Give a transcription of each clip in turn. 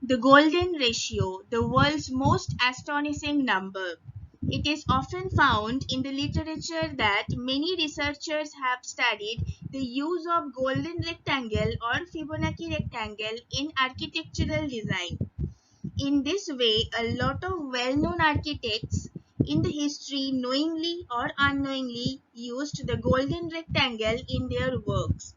The golden ratio, the world's most astonishing number. It is often found in the literature that many researchers have studied the use of golden rectangle or Fibonacci rectangle in architectural design. In this way, a lot of well-known architects in the history knowingly or unknowingly used the golden rectangle in their works.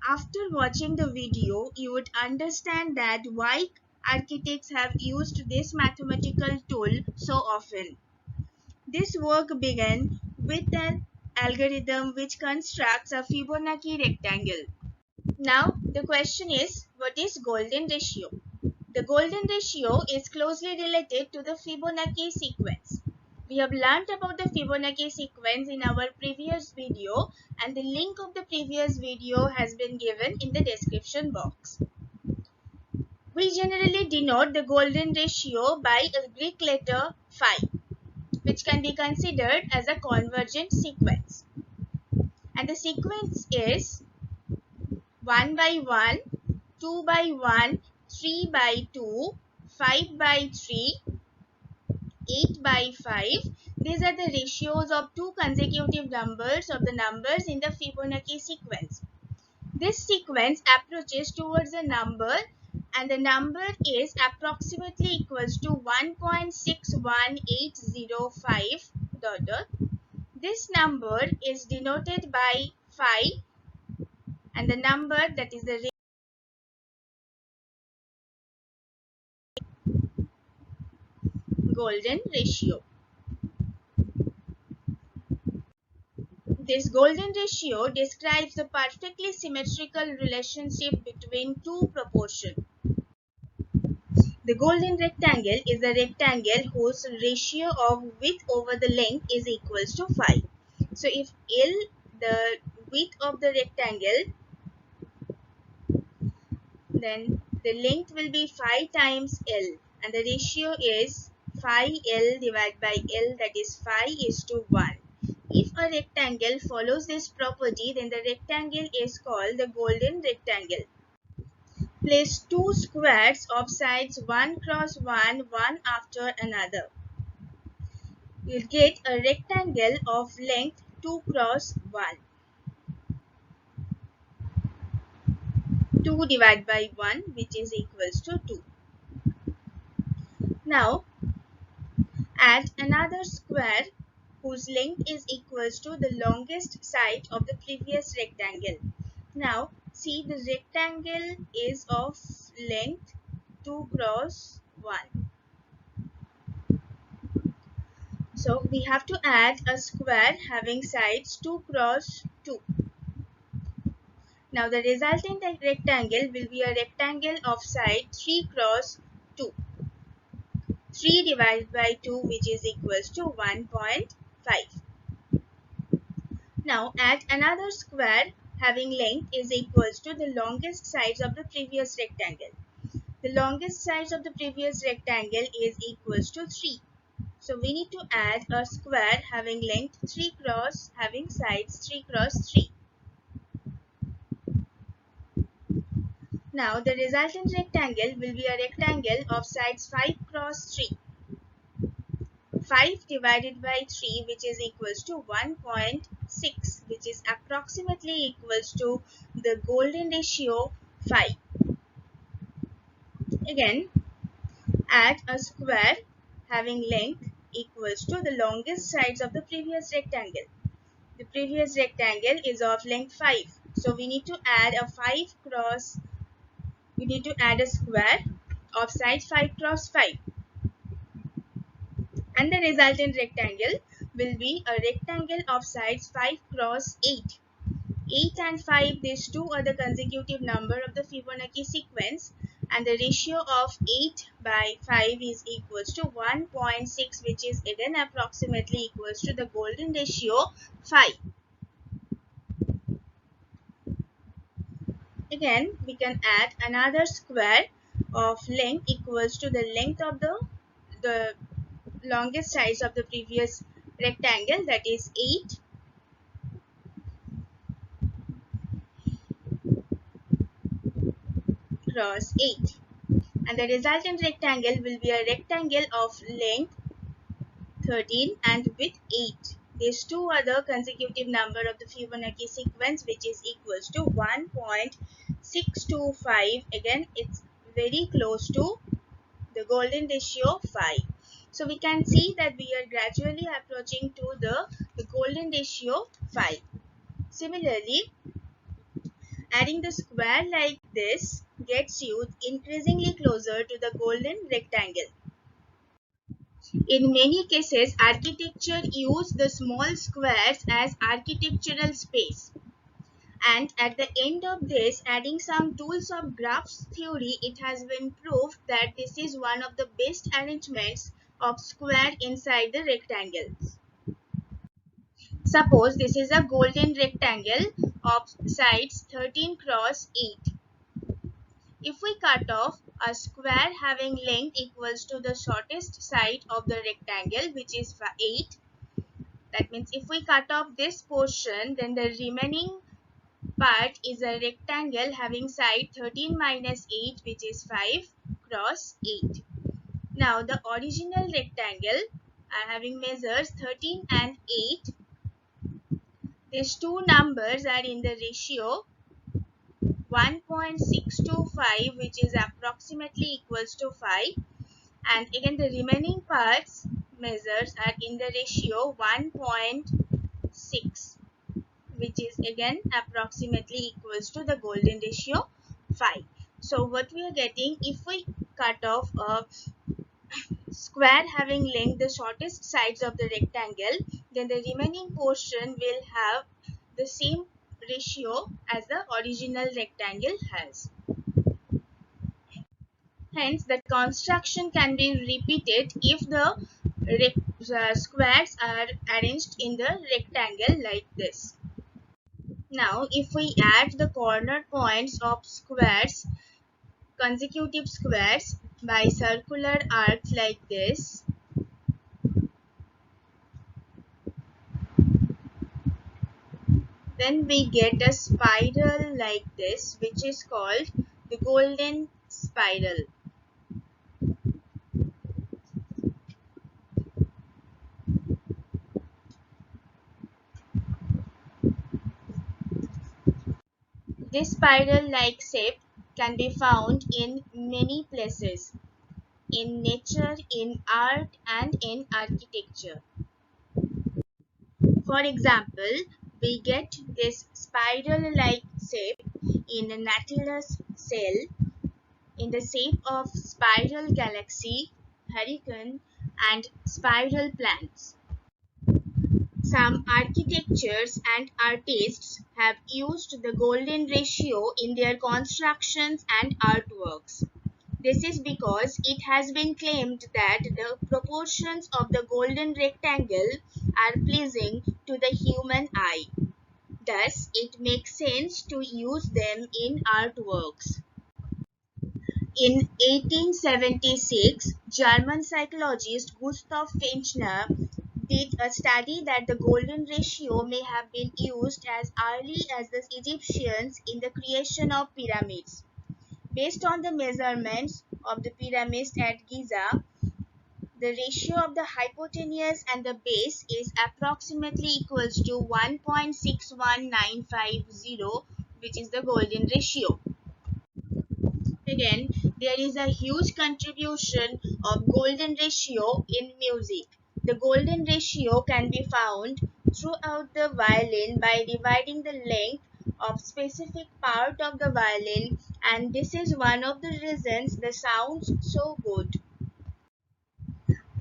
After watching the video, you would understand that why architects have used this mathematical tool so often. This work began with an algorithm which constructs a Fibonacci rectangle. Now, the question is, what is golden ratio? The golden ratio is closely related to the Fibonacci sequence. We have learnt about the Fibonacci sequence in our previous video, and the link of the previous video has been given in the description box. We generally denote the golden ratio by a Greek letter phi, which can be considered as a convergent sequence. And the sequence is 1 by 1, 2 by 1, 3 by 2, 5 by 3, 8 by 5. These are the ratios of two consecutive numbers of the numbers in the Fibonacci sequence. This sequence approaches towards a number, and the number is approximately equals to 1.61805 . This number is denoted by phi, and the number that is the golden ratio. This golden ratio describes the perfectly symmetrical relationship between two proportions. The golden rectangle is a rectangle whose ratio of width over the length is equals to phi. So if L, the width of the rectangle, then the length will be phi times L, and the ratio is phi L divided by L, that is phi is to 1. If a rectangle follows this property, then the rectangle is called the golden rectangle. Place two squares of sides 1 cross 1, one after another. You'll get a rectangle of length 2 cross 1. 2 divided by 1, which is equals to 2. Now, add another square whose length is equals to the longest side of the previous rectangle. Now, see, the rectangle is of length 2 cross 1. So, we have to add a square having sides 2 cross 2. Now, the resultant rectangle will be a rectangle of side 3 cross 2. 3 divided by 2, which is equals to 1.5. Now add another square having length is equals to the longest sides of the previous rectangle. The longest sides of the previous rectangle is equals to 3. So we need to add a square having length 3 cross having sides 3 cross 3. Now the resultant rectangle will be a rectangle of sides 5 cross 3. 5 divided by 3, which is equals to 1.6, which is approximately equals to the golden ratio phi. Again, add a square having length equals to the longest sides of the previous rectangle. The previous rectangle is of length 5. So we need to add a square of side 5 cross 5. And the resultant rectangle will be a rectangle of sides 5 cross 8. 8 and 5, these two are the consecutive number of the Fibonacci sequence, and the ratio of 8 by 5 is equals to 1.6, which is again approximately equals to the golden ratio phi. Again, we can add another square of length equals to the length of the longest sides of the previous rectangle, that is 8 cross 8, and the resultant rectangle will be a rectangle of length 13 and width 8. These two other consecutive number of the Fibonacci sequence, which is equals to 1.625. Again, it's very close to the golden ratio 5. So we can see that we are gradually approaching to the golden ratio 5. Similarly, adding the square like this gets you increasingly closer to the golden rectangle. In many cases, architecture use the small squares as architectural space. And at the end of this, adding some tools of graphs theory, it has been proved that this is one of the best arrangements of square inside the rectangles. Suppose this is a golden rectangle of sides 13 cross 8. If we cut off a square having length equals to the shortest side of the rectangle, which is 8, that means if we cut off this portion, then the remaining part is a rectangle having side 13 minus 8, which is 5 cross 8. Now the original rectangle having measures 13 and 8. These two numbers are in the ratio 1.625, which is approximately equals to 5, and again the remaining parts measures are in the ratio 1.6, which is again approximately equals to the golden ratio 5. So what we are getting, if we cut off a square having length the shortest sides of the rectangle, then the remaining portion will have the same ratio as the original rectangle has. Hence, the construction can be repeated if the squares are arranged in the rectangle like this. Now, if we add the corner points of squares, consecutive squares by circular arcs like this, then we get a spiral like this, which is called the golden spiral. This spiral-like shape can be found in many places, in nature, in art, and in architecture. For example, we get this spiral-like shape in a Nautilus shell, in the shape of spiral galaxy, hurricane, and spiral plants. Some architectures and artists have used the golden ratio in their constructions and artworks. This is because it has been claimed that the proportions of the golden rectangle are pleasing to the human eye. Thus, it makes sense to use them in artworks. In 1876, German psychologist Gustav Fechner did a study that the golden ratio may have been used as early as the Egyptians in the creation of pyramids. Based on the measurements of the pyramids at Giza, the ratio of the hypotenuse and the base is approximately equals to 1.61950, which is the golden ratio. Again, there is a huge contribution of golden ratio in music. The golden ratio can be found throughout the violin by dividing the length of specific part of the violin, and this is one of the reasons the sounds so good.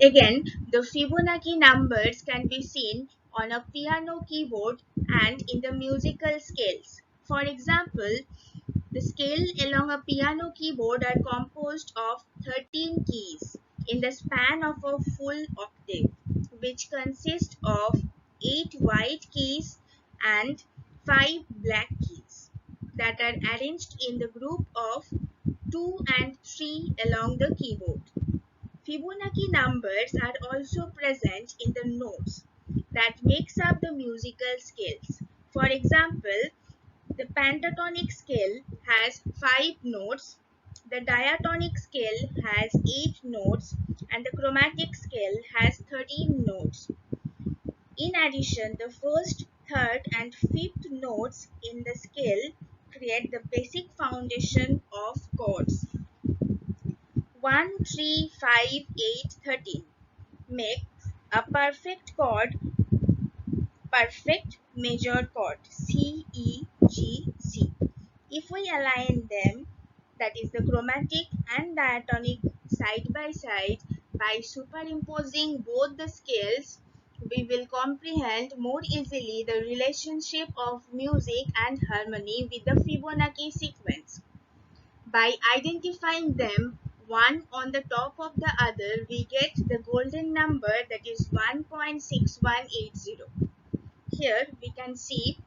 Again, the Fibonacci numbers can be seen on a piano keyboard and in the musical scales. For example, the scale along a piano keyboard are composed of 13 keys in the span of a full octave, which consist of 8 white keys and 5 black keys that are arranged in the group of 2 and 3 along the keyboard. Fibonacci numbers are also present in the notes that makes up the musical scales. For example, the pentatonic scale has 5 notes The diatonic scale has 8 notes and the chromatic scale has 13 notes. In addition, the first, third, and fifth notes in the scale create the basic foundation of chords. 1, 3, 5, 8, 13 makes a perfect major chord C, E, G, C. If we align them, that is the chromatic and diatonic side by side, by superimposing both the scales, we will comprehend more easily the relationship of music and harmony with the Fibonacci sequence. By identifying them one on the top of the other, we get the golden number, that is 1.6180. Here we can see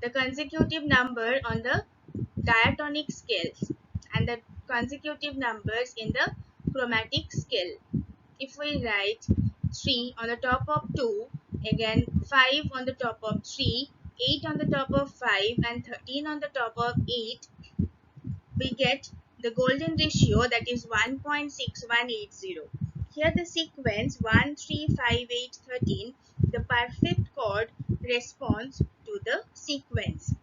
the consecutive number on the diatonic scales and the consecutive numbers in the chromatic scale. If we write 3 on the top of 2, again 5 on the top of 3, 8 on the top of 5, and 13 on the top of 8, we get the golden ratio, that is 1.6180. Here the sequence 1, 3, 5, 8, 13, the perfect chord responds to the sequence.